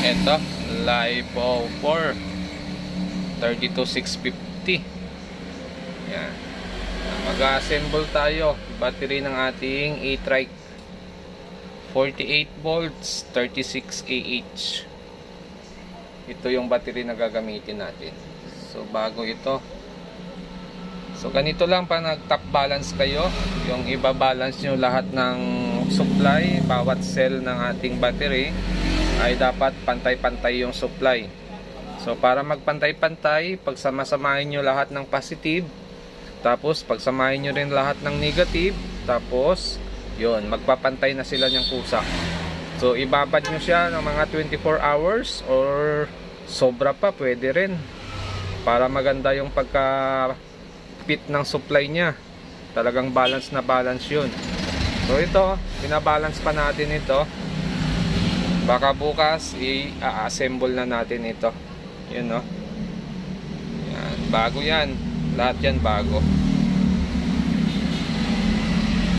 Ito, LiPo 4 32650. Yan. Mag-assemble tayo. Battery ng ating A-Trike 48 volts 36 Ah. Ito yung battery na gagamitin natin. So bago ito. So ganito lang pa nag-top balance kayo. Yung iba-balance nyo lahat ng supply, bawat cell ng ating battery ay dapat pantay-pantay yung supply. So para magpantay-pantay, pagsama-samahin nyo lahat ng positive, tapos pagsamahin nyo rin lahat ng negative, tapos yun, magpapantay na sila niyang kusa. So ibabad nyo siya ng mga 24 hours or sobra pa, pwede rin, para maganda yung pagka fit ng supply niya. Talagang balance na balance yun. So ito, binabalance pa natin ito. Baka bukas i-assemble na natin ito. Yun, no? Yan, bago yan. Lahat yan bago.